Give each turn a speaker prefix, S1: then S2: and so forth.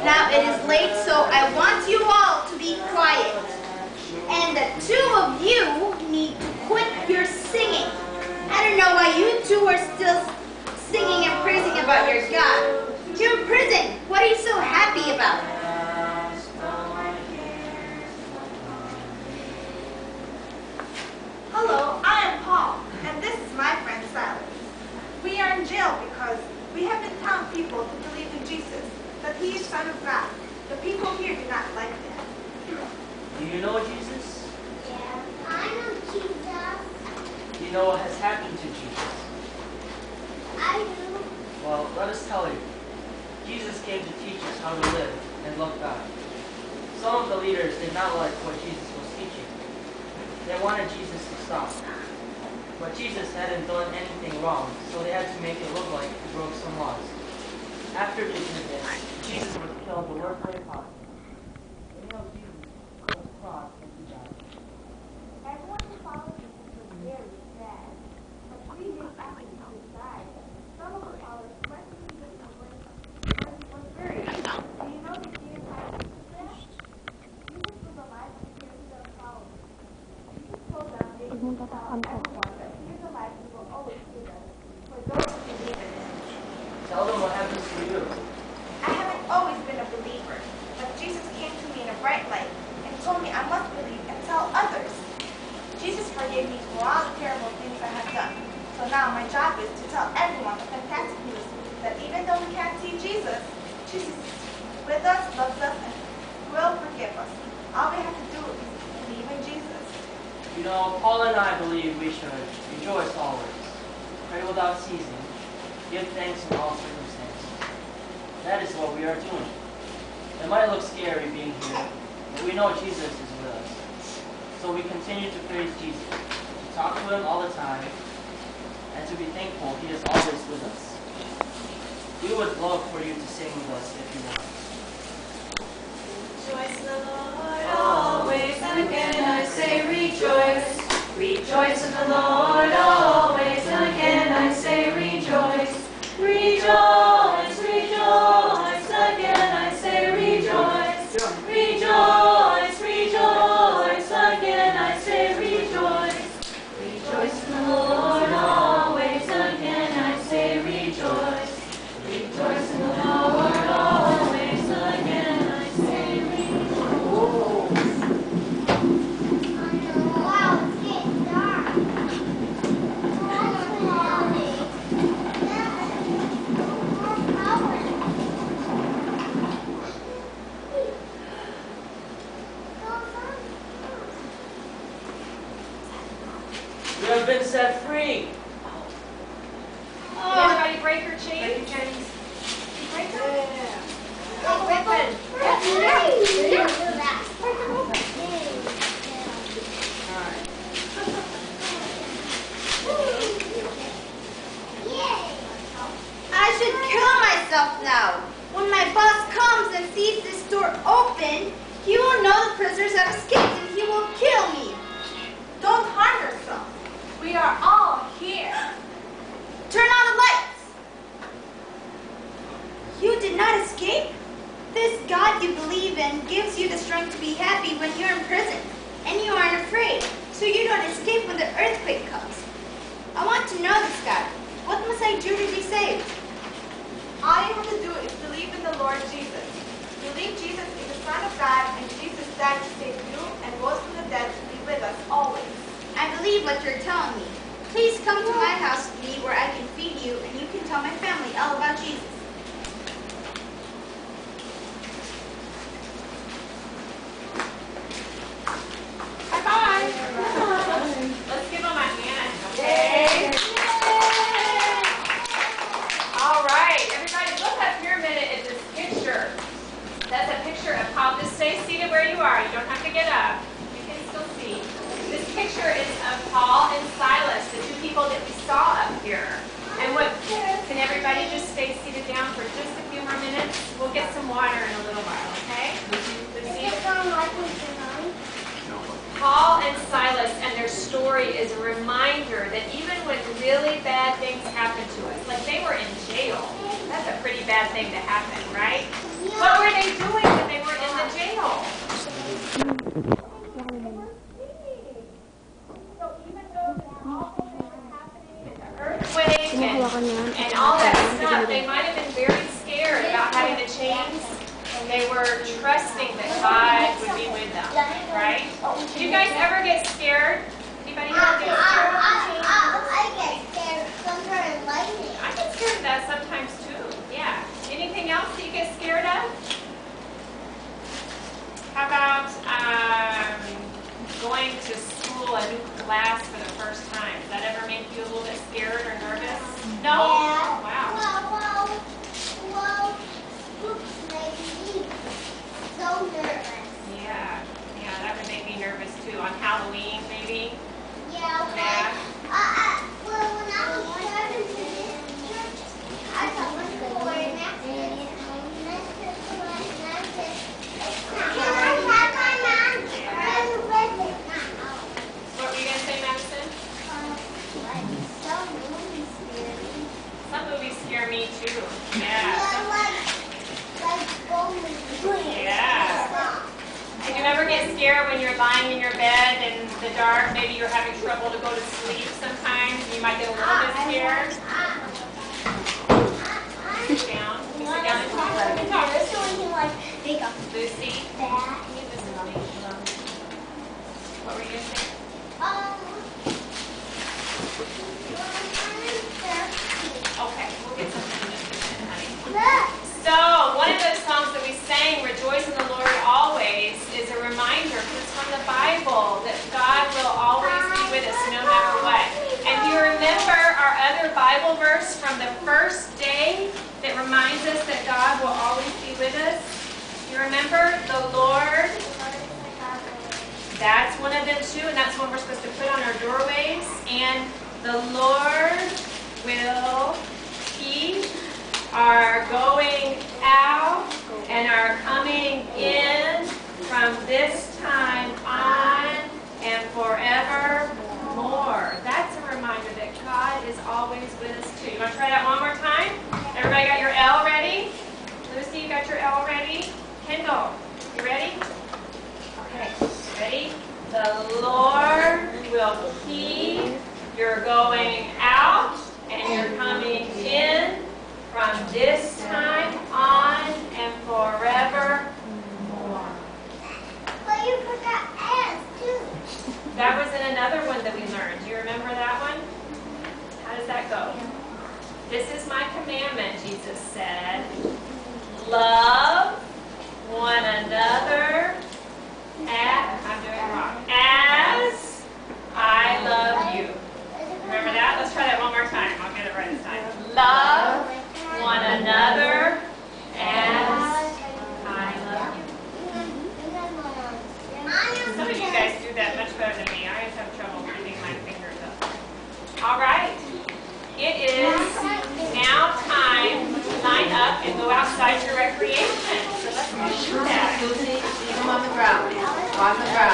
S1: Now it is late, so I want you all to be quiet. And the two of you need to quit your singing. I don't know why you two are still singing and praising about your God. You're in prison. What are you so happy about?
S2: Hello, I am Paul, and this is my friend Silas. We are in jail because we have been telling people to believe in Jesus, that he is Son of God. The people here do not like that.
S3: Do you know Jesus?
S4: Yeah, I know Jesus.
S3: Do you know what has happened to Jesus?
S4: I do.
S3: Well, let us tell you. Jesus came to teach us how to live and love God. Some of the leaders did not like what Jesus was teaching. They wanted Jesus to stop. But Jesus hadn't done anything wrong, so they had to make it look like he broke some laws. After they did this, Jesus was killed the worst way possible. They nailed Jesus to the cross and he died.
S2: Everyone who followed Jesus was very sad. But 3 days after Jesus died, some of the followers went to Jesus and where he was buried. Do you know that Jesus had Jesus there? Jesus was alive and here to their followers. Jesus told them they should tell everyone that he is alive and will always be with us, for those who believe in him.
S3: Tell them what happens to you.
S2: I haven't always been a believer, but Jesus came to me in a bright light and told me I must believe and tell others. Jesus forgave me for all the terrible things I have done. So now my job is to tell everyone the fantastic news that even though we can't see Jesus, Jesus is with us, loves us, and will forgive us. All we have to do is believe in Jesus.
S3: You know, Paul and I believe we should rejoice always, pray without ceasing, give thanks in all circumstances. That is what we are doing. It might look scary being here, but we know Jesus is with us. So we continue to praise Jesus, to talk to him all the time, and to be thankful he is always with us. We would love for you to sing with us if you want.
S5: Rejoice in the Lord always, and again I say rejoice. Rejoice in the Lord always, and again I say rejoice. Rejoice, rejoice, again I say rejoice. Rejoice, rejoice, again I say rejoice. Rejoice in the Lord always, and again I say rejoice. Rejoice in the Lord always, and again I say rejoice.
S4: Wow, it's getting dark.
S3: We have been set free.
S5: Did everybody break her chains?
S2: Break them?
S4: Oh,
S2: Break them.
S1: I should kill myself now. When my boss comes and sees this door open, he will know the prisoners have escaped and he will kill me.
S2: Don't harm yourself. We are all here.
S1: Turn on the lights. You did not escape? This God you believe in gives you the strength to be happy when you're in prison, and you aren't afraid, so you don't escape when the earthquake comes. I want to know this God. What must I do to be saved?
S2: All you have to do is believe in the Lord Jesus. Believe Jesus is the Son of God and Jesus died to save you and rose from the dead to be with us always.
S1: I believe what you're telling me. Please come to my house with me where I can feed you and you can tell my family all about Jesus.
S5: Bye-bye. Let's give them a hand, okay? All right, everybody, look up here a minute at this picture. That's a picture of Paul. Just stay seated where you are. You don't have to get up. You can still see. This picture is of Paul and Silas, the two people that we saw up here. And can everybody just stay seated down for just a few more minutes? We'll get some water in a little while, okay? Lucy? Paul and Silas and their story is a reminder that even when really bad things happen to us, like they were in jail, that's a pretty bad thing to happen, right? What were they lines, they were trusting that God would be with them, right? Did you guys ever get scared? Anybody ever get scared?
S4: I get scared of thunder and lightning.
S5: I get scared of that sometimes too, yeah. Anything else that you get scared of? How about going to school, a new class for the first time? Does that ever make you a little bit scared or nervous? No?
S4: Yeah.
S5: Wow.
S4: Well, oops, maybe. So nervous.
S5: Yeah, that would make me nervous too. On Halloween, maybe?
S4: Yeah,
S5: Yeah.
S4: well, when I was starting to this church, I thought it was boring. Can I have my mom?
S5: What were you going to say, Madison? Some movies scare me too. Yeah. Yeah. Did you ever get scared when you're lying in your bed in the dark? Maybe you're having trouble to go to sleep sometimes. You might get a little bit scared. Sit down. You sit down and talk. Lucy, can you listen to me? What were you going to say? Okay, we'll get something in just a minute, honey. So, one of those songs that we sang, Rejoice in the Lord Always, is a reminder, because it's from the Bible, that God will always be with us no matter what. And do you remember our other Bible verse from the first day that reminds us that God will always be with us? You remember the Lord? That's one of them too, and that's what we're supposed to put on our doorways. And the Lord will keep our going out and our coming in from this time on and forevermore. That's a reminder that God is always with us too. You want to try that one more time? Everybody got your L ready? Lucy, you got your L ready? Kendall, you ready? Okay, ready? The Lord will keep your going out and your coming in from this time on and forevermore.
S4: But you forgot S too.
S5: That was in another one that we learned. Do you remember that one? How does that go? This is my commandment, Jesus said. Love one another I'm doing it wrong. As I love you. Remember that? Let's try that one more time. I'll get it right this time. Love one another as I love you. Some of you guys do that much better than me. I always have trouble keeping my fingers up. All right. It is now time to line up and go outside for recreation. So let's do that.
S6: Susie, leave them on the ground. On the ground.